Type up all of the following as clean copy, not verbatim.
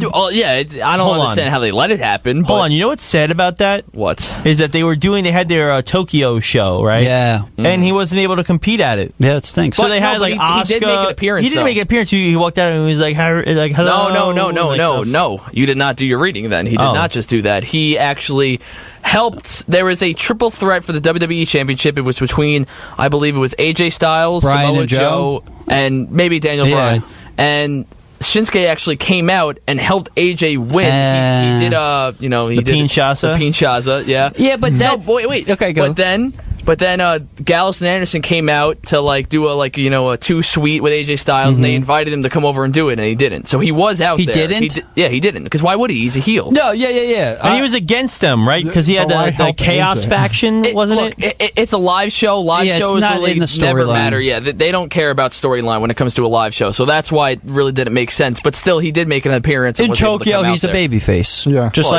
yeah, I don't understand how they let it happen. Hold on, you know what's sad about that? What? Is that they had their Tokyo show, right? Yeah. And he wasn't able to compete at it. Yeah, it stinks. So they had like Asuka. He did make an appearance. He didn't make an appearance. He walked out and he was like, hello. No. You did not do your reading then. He did not just do that. He actually helped. There was a triple threat for the WWE Championship. It was between, I believe it was AJ Styles, Bryan Samoa and Joe, and maybe Daniel Bryan. And Shinsuke actually came out and helped AJ win. He did, the Pinshasa, yeah. Yeah, but wait. Okay, go. But then Gallows and Anderson came out to do a two sweet with AJ Styles, and they invited him to come over and do it, and he didn't. So he was out there. He didn't? He didn't. Because why would he? He's a heel. No, yeah. And he was against them, right? Because he had the Chaos faction, wasn't it? It's a live show. Live shows really never matter. Yeah, they don't care about storyline when it comes to a live show. So that's why it really didn't make sense. But still, he did make an appearance. In Tokyo, he's a babyface. Yeah. Just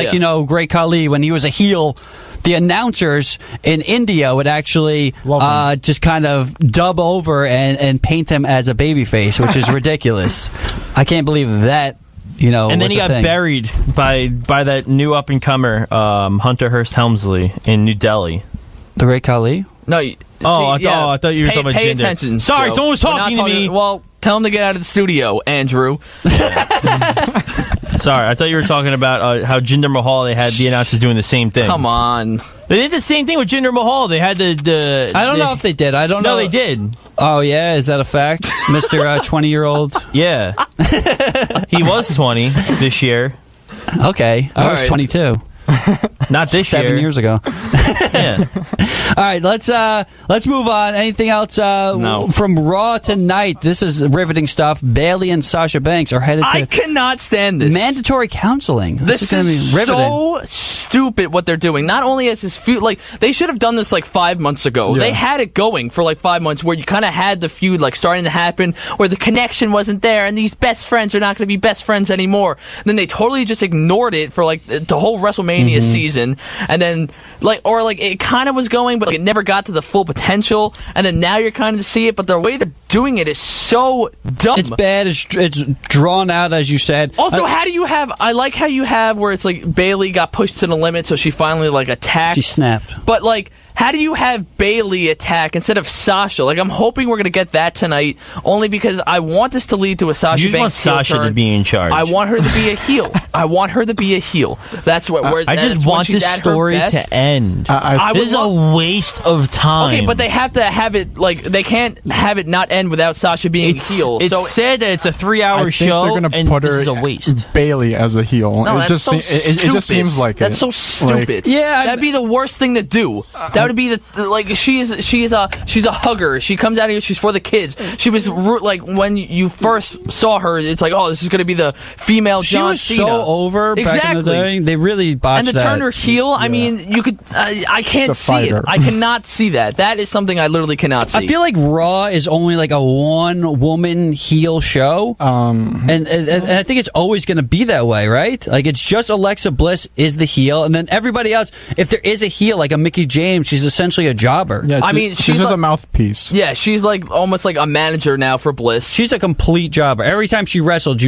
Great Khali, when he was a heel, the announcers in India would actually just kind of dub over and paint him as a babyface, which is ridiculous. I can't believe that. And then he got buried by that new up and comer, Hunter Hearst Helmsley in New Delhi. The Great Khali? No. I thought you were talking about Pay Jinder. attention. Sorry, Joe. someone was talking to me. Well, tell him to get out of the studio, Andrew. Sorry, I thought you were talking about how Jinder Mahal, they had the announcers doing the same thing. Come on. They did the same thing with Jinder Mahal. They had the I don't know if they did. I don't know. No, they did. Oh, yeah? Is that a fact? Mr. 20-year-old? Yeah. He was 20 this year. Okay. I was 22. Not this 7 years ago. Yeah. All right, let's move on. Anything else No. from Raw tonight? This is riveting stuff. Bayley and Sasha Banks are headed to I cannot stand this. mandatory counseling. This is going to be is riveting. so stupid what they're doing. Not only is this feud, they should have done this 5 months ago. Yeah. They had it going for 5 months where you kind of had the feud starting to happen, where the connection wasn't there, and these best friends are not going to be best friends anymore. And then they totally just ignored it for the whole WrestleMania season, and then it kind of was going, but it never got to the full potential. And then now you're kind of to see it, but the way they're doing it is so dumb. It's bad. It's drawn out, as you said. Also, how do you have? I like how you have where it's Bayley got pushed to the limit, so she finally attacked. She snapped. But how do you have Bayley attack instead of Sasha? I'm hoping we're going to get that tonight, only because I want this to lead to a Sasha You Banks want Sasha heel turn. to be in charge. I want her to be a heel. That's what. I just want this story to end. This is a waste of time. Okay, but they have to have it they can't have it not end without Sasha being a heel. It's said that it's a 3-hour show, they're gonna and put this her is a waste. Bayley as a heel. No, it just seems like that's so stupid. Yeah, that'd be the worst thing to do. That would be she's a hugger. She comes out here. She's for the kids. She was when you first saw her, it's this is going to be the female John Cena. She was so over back in the day. They really botched and to that. turn her heel, I mean, you could. I can't see it. I cannot see that. That is something I literally cannot see. I feel like Raw is only a one-woman heel show, and I think it's always going to be that way, right? It's just Alexa Bliss is the heel, and then everybody else. If there is a heel, like a Mickie James, she's essentially a jobber. Yeah, I mean, she's just a mouthpiece. Yeah, she's almost like a manager now for Bliss. She's a complete jobber. Every time she wrestled,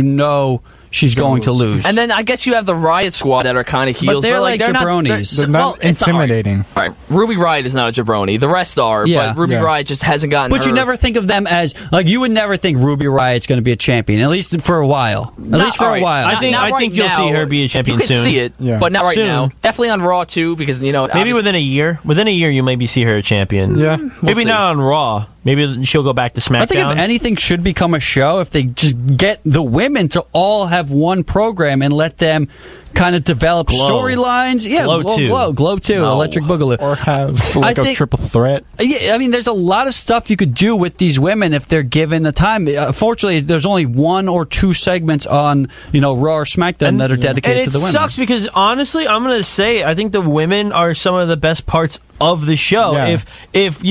she's going to lose. And then I guess you have the Riot Squad that are kind of heels. But they're like jabronis. They're not intimidating. All right, Ruby Riot is not a jabroni. The rest are, but Ruby Riot just hasn't gotten But you never think of them as, you would never think Ruby Riot's going to be a champion, at least for a while. I think you'll see her be a champion soon. You can see it, but not right soon. now. Definitely on Raw, too, because, maybe within a year. Within a year, you maybe see her a champion. Yeah. Maybe not on Raw. Maybe she'll go back to SmackDown. I think if anything should become a show, if they just get the women to all have one program and let them kind of develop storylines. Yeah, Glow 2, Electric Boogaloo. Or have a triple threat. Yeah, I mean, there's a lot of stuff you could do with these women if they're given the time. Fortunately, there's only 1 or 2 segments on, Raw or SmackDown that are dedicated to the women. And it sucks because, honestly, I'm going to say, I think the women are some of the best parts of the show. Yeah. If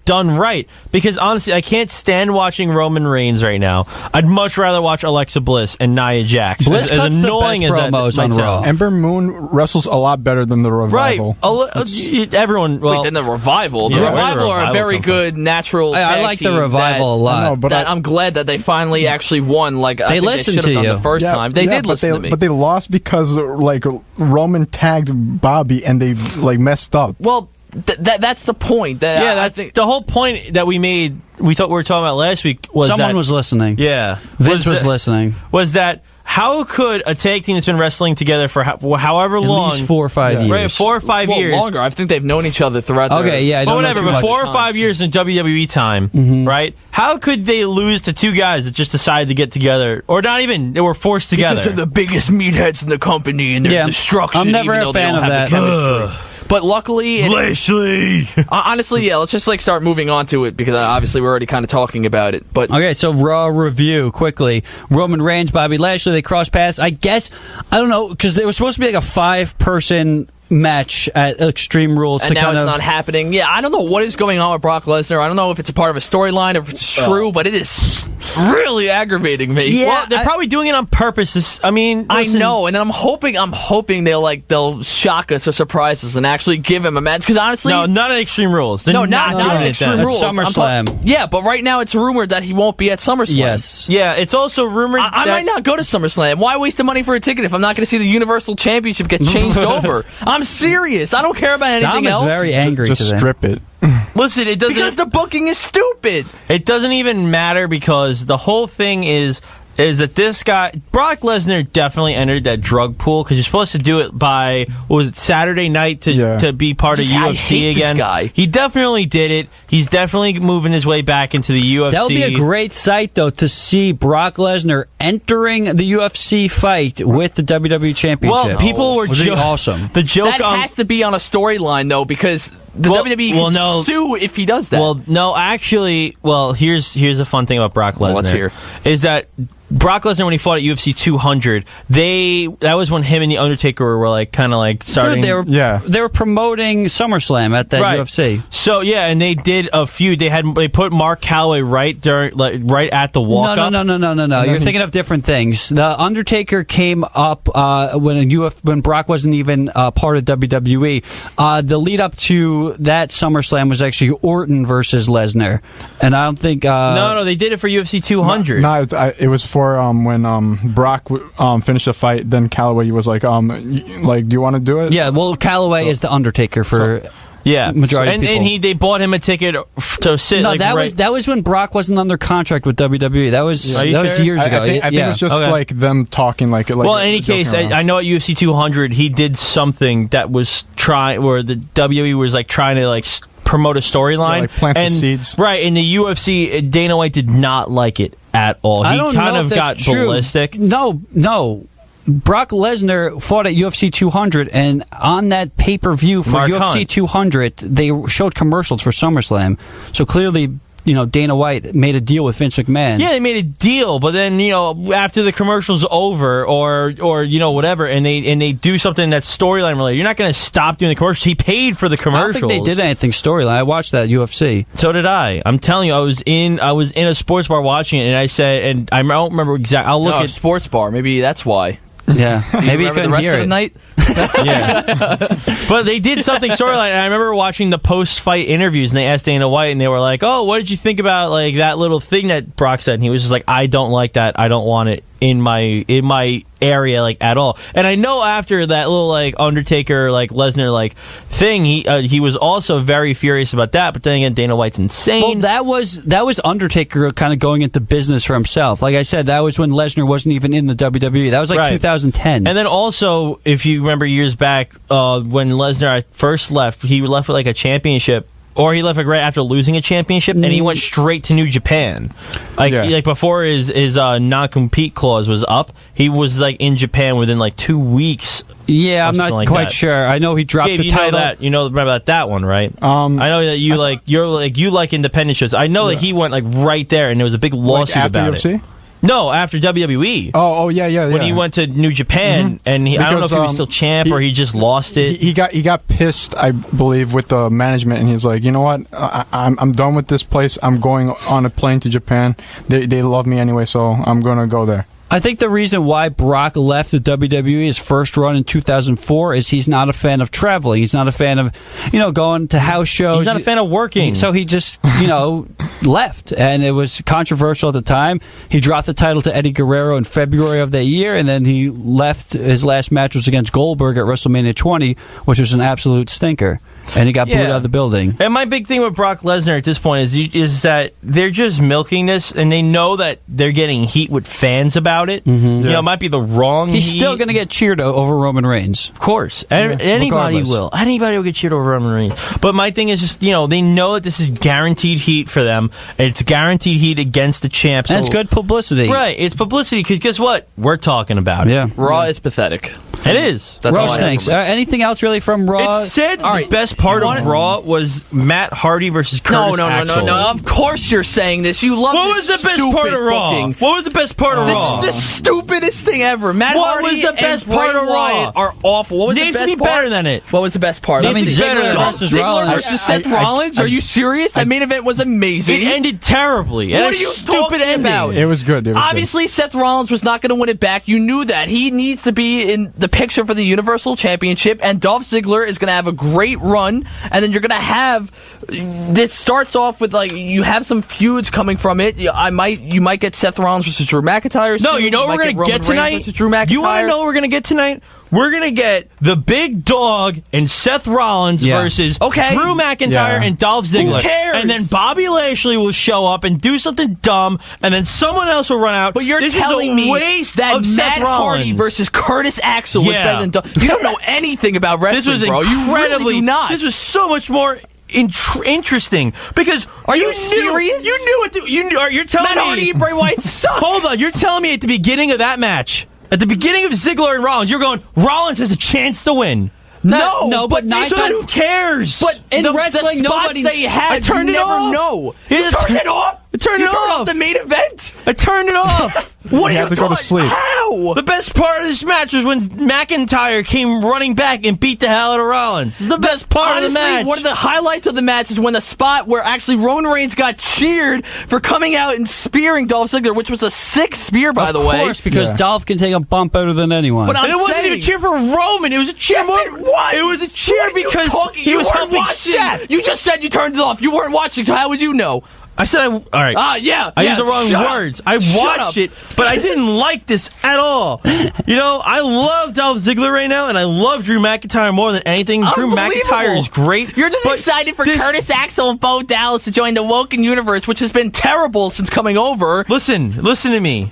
done right. Because honestly, I can't stand watching Roman Reigns right now. I'd much rather watch Alexa Bliss and Nia Jax. Bliss cuts annoying the best as promos that on Raw. Ember Moon wrestles a lot better than the Revival. Right. Everyone. Well, wait, then the Revival. The Yeah, Revival are a Revival very come from? good natural. I like the Revival a lot. But I'm glad that they finally actually won. Like I think listened should have to done you. the first time. They did listen to me. But they lost because like Roman tagged Bobby and they like messed up. Well, that's the point. that's the whole point that we made. We were talking about last week was someone was listening. Yeah, Vince was listening. Was that how could a tag team that's been wrestling together for however long, at least 4 or 5 years, right? 4 or 5 years, longer. I think they've known each other throughout. Okay, yeah, I don't whatever. know But too 4 much or 5 years in WWE time, right? How could they lose to two guys that just decided to get together, or not even? They were forced together. Because they're the biggest meatheads in the company, and they're destruction. I'm never even a though fan they don't of have that. the chemistry. But luckily, Lashley. Honestly, yeah. Let's just like start moving on to it because obviously we're already kind of talking about it. But okay, so Raw review quickly. Roman Reigns, Bobby Lashley, they cross paths. I guess I don't know because it was supposed to be like a 5-person match at Extreme Rules, and now it's not happening. Yeah, I don't know what is going on with Brock Lesnar. I don't know if it's a part of a storyline or if it's true, but it is really aggravating me. Yeah, well, they're probably doing it on purpose. I mean, listen. I know, and then I'm hoping they'll shock us or surprise us and actually give him a match. Because honestly, no, not at Extreme Rules. They're not doing at it Extreme then. Rules. SummerSlam. Yeah, but right now it's rumored that he won't be at SummerSlam. Yes. Yeah, it's also rumored. I might not go to SummerSlam. Why waste the money for a ticket if I'm not going to see the Universal Championship get changed over? I'm serious. I don't care about anything Dom else. is very angry Just today. strip it. Listen, it doesn't. Because the booking is stupid. It doesn't even matter because the whole thing is that this guy, Brock Lesnar, definitely entered that drug pool because you're supposed to do it by, what was it, Saturday night to be part of I UFC hate again. This guy. He definitely did it. He's definitely moving his way back into the UFC. That would be a great sight, though, to see Brock Lesnar entering the UFC fight with the WWE Championship. Well, people were awesome. The joke that has to be on a storyline, though, because the WWE can sue if he does that. Well, no, actually, here's a fun thing about Brock Lesnar. Let's hear. Is that Brock Lesnar, when he fought at UFC 200, that was when him and The Undertaker were like kind of like starting. Good, they were promoting SummerSlam at that UFC. So yeah, and they did a feud. They put Mark Calloway right at the walk up. No. You're thinking of different things. The Undertaker came up when Brock wasn't even part of WWE. The lead up to that SummerSlam was actually Orton versus Lesnar, and I don't think. No, they did it for UFC 200. No, it was for when Brock finished the fight. Then Calloway was like, do you want to do it? Yeah, well, Calloway is the Undertaker for. Yeah, majority of people. And they bought him a ticket to sit. No, that was when Brock wasn't under contract with WWE. That was years ago. I think it was just like them talking like. Well, in any case, I know at UFC 200 he did something that was where the WWE was like trying to like promote a storyline, like plant the seeds. Right, in the UFC, Dana White did not like it at all. He kind of got ballistic. No. Brock Lesnar fought at UFC 200, and on that pay-per-view for UFC 200, they showed commercials for SummerSlam. So clearly, Dana White made a deal with Vince McMahon. Yeah, they made a deal, but then after the commercial's over, or whatever, and they do something that's storyline related, you're not going to stop doing the commercials. He paid for the commercials. I don't think they did anything storyline. I watched that UFC. So did I. I'm telling you, I was in a sports bar watching it, and I said, and I don't remember exactly. I'll look at sports bar. Maybe that's why. Yeah, maybe you couldn't hear the rest of the night. Yeah, but they did something storyline, and I remember watching the post-fight interviews, and they asked Dana White, and they were like, "Oh, what did you think about like that little thing that Brock said?" And he was just like, "I don't like that. I don't want it in my area like at all." And I know after that little like Undertaker like Lesnar like thing, he was also very furious about that. But then again, Dana White's insane. Well, that was Undertaker kind of going into business for himself. Like I said, that was when Lesnar wasn't even in the WWE. That was like 2010. And then also, if you remember years back, when Lesnar first left, he left with like a championship. Or he left like right after losing a championship, and he went straight to New Japan. Like before his non-compete clause was up, he was like in Japan within like 2 weeks. Yeah, I'm not quite sure. I know he dropped the title. Remember that one, right? I know that you like independent shows. I know that he went like right there, and there was a big lawsuit after about UFC? it. No, after WWE. Oh, yeah. When he went to New Japan, and I don't know if he was still champ or he just lost it. He got pissed, I believe, with the management, and he's like, you know what? I'm done with this place. I'm going on a plane to Japan. They love me anyway, so I'm gonna go there. I think the reason why Brock left the WWE his first run in 2004 is he's not a fan of traveling. He's not a fan of, going to house shows. He's not a fan of working. So he just, left. And it was controversial at the time. He dropped the title to Eddie Guerrero in February of that year, and then he left. His last match was against Goldberg at WrestleMania 20, which was an absolute stinker. And he got booed out of the building. And my big thing with Brock Lesnar at this point is that they're just milking this, and they know that they're getting heat with fans about it. Mm-hmm. It might be the wrong He's heat. still going to get cheered over Roman Reigns. Of course. Anybody regardless. will. Anybody will get cheered over Roman Reigns. But my thing is just, they know that this is guaranteed heat for them. It's guaranteed heat against the champ. And it's good publicity. Right. It's publicity, because guess what? We're talking about it. Yeah. Raw is pathetic. It is. That's Raw all I stinks. have. Anything else really from Raw? It said All the right. best part of Raw was Matt Hardy versus Curtis Axel. No. Of course you're saying this. You love What was this the best stupid part of Raw? booking. What was the best part of Raw? This is the stupidest thing ever. Matt What Hardy was the best and part Bray of Raw? Wyatt are awful. What was Name the best something part? better than it. What was the best part? Name something better than Ziggler versus Ziggler Rollins. versus Seth Rollins? Are you serious? That main event was amazing. It ended terribly. What are you talking about? It was good. Obviously, Seth Rollins was not going to win it back. You knew that. He needs to be in the picture for the Universal Championship, and Dolph Ziggler is going to have a great run, and then you're going to have... This starts off with, you have some feuds coming from it. You might get Seth Rollins versus Drew McIntyre. No, soon. you know what we're might going to get Roman Reigns tonight? versus Drew McIntyre. You want to know what we're going to get tonight? We're going to get the big dog and Seth Rollins versus Drew McIntyre and Dolph Ziggler. Who cares? And then Bobby Lashley will show up and do something dumb, and then someone else will run out. But you're this telling is a me waste that of Matt Seth Rollins. Hardy versus Curtis Axel was better than Dolph. You don't know anything about wrestling, This was bro. You incredibly really do not. This was so much more interesting because you serious? You knew it. You're telling Matt me Hardy and Bray Wyatt suck. Hold on, you're telling me at the beginning of that match, at the beginning of Ziggler and Rollins, you're going, Rollins has a chance to win. No, but so then who cares? But in the wrestling, spots nobody. that you had, I turned you it never off. know. You turned it off. I turned You it turned off. off the main event. I turned it off. What are You you have to go to sleep. How? The best part of this match was when McIntyre came running back and beat the hell out of Rollins. This is the best part Honestly, of the match. one of the highlights of the match is when the spot where actually Roman Reigns got cheered for coming out and spearing Dolph Ziggler, which was a sick spear, by the way. Of course, because Dolph can take a bump better than anyone. But And it wasn't even a cheer for Roman. It was a cheer Yes, It was a cheer because he was helping watching. Seth. You just said you turned it off. You weren't watching, so how would you know? I said, all right. I used the wrong words. I watched it, but I didn't like this at all. I love Dolph Ziggler right now, and I love Drew McIntyre more than anything. Drew McIntyre is great. You're just excited for Curtis Axel and Bo Dallas to join the Woken universe, which has been terrible since coming over. Listen to me.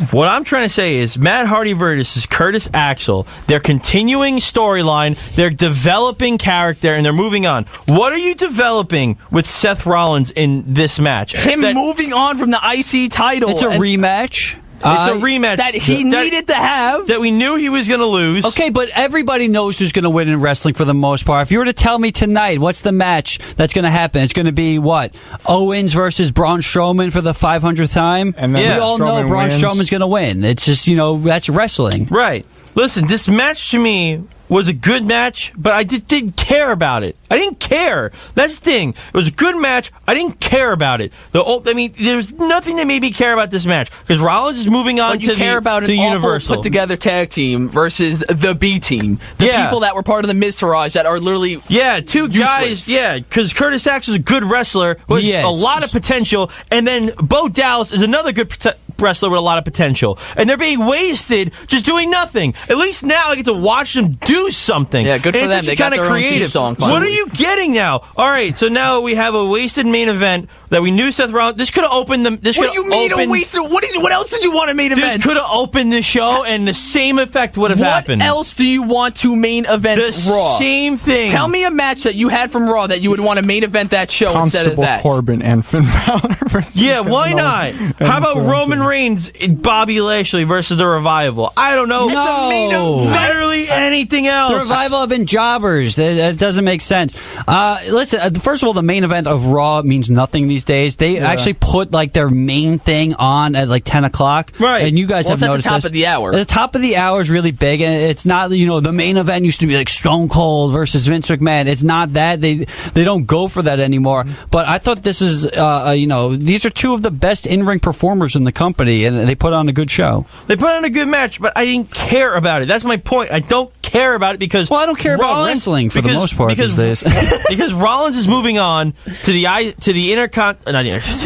What I'm trying to say is Matt Hardy versus Curtis Axel. They're continuing storyline. They're developing character, and they're moving on. What are you developing with Seth Rollins in this match? Him moving on from the IC title. it's a rematch. It's a rematch that he needed to have. that we knew he was going to lose. Okay, but everybody knows who's going to win in wrestling for the most part. If you were to tell me tonight, what's the match that's going to happen? It's going to be what? Owens versus Braun Strowman for the 500th time? And then we all know Strowman Braun wins. Strowman's going to win. It's just, that's wrestling. Right. Listen, this match to me was a good match, but I didn't care about it. I didn't care. That's the thing. It was a good match. I didn't care about it. There's nothing that made me care about this match because Rollins is moving on But you care about an awful Universal. put together tag team versus the B team, the people that were part of the Miztourage that are literally two guys. Yeah, because Curtis Axel is a good wrestler with a lot of potential, and then Bo Dallas is another good wrestler with a lot of potential, and they're being wasted just doing nothing. At least now I get to watch them do something. Yeah, good for and them. It's They got kind of their own theme creative. song. What are you getting now? All right, so now we have a wasted main event that we knew Seth Rollins. This could have opened them. What do you mean a wasted? What else did you want to main event? This could have opened the show, and the same effect would have happened. What else do you want to main event Raw? Same thing. Tell me a match that you had from Raw that you would want to main event that show instead of Constable that. Corbin and Finn Balor. Yeah, why not? How about Roman Reigns, Bobby Lashley versus the Revival. I don't know. Literally anything else. The Revival have been jobbers. It doesn't make sense. Listen, first of all, the main event of Raw means nothing these days. They actually put like their main thing on at like 10 o'clock. Right. And you guys have noticed at the top this. of the hour. The top of the hour is really big, and it's not, the main event used to be like Stone Cold versus Vince McMahon. It's not that. They don't go for that anymore. But I thought this is, these are two of the best in-ring performers in the company, and they put on a good show. They put on a good match, but I didn't care about it. That's my point. I don't care about it because I don't care about wrestling for the most part these days. Because Rollins is moving on to the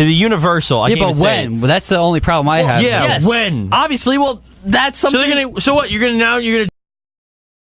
Universal. But when? Well, that's the only problem I have. Yeah, when? Obviously, well, that's something. So what? You're gonna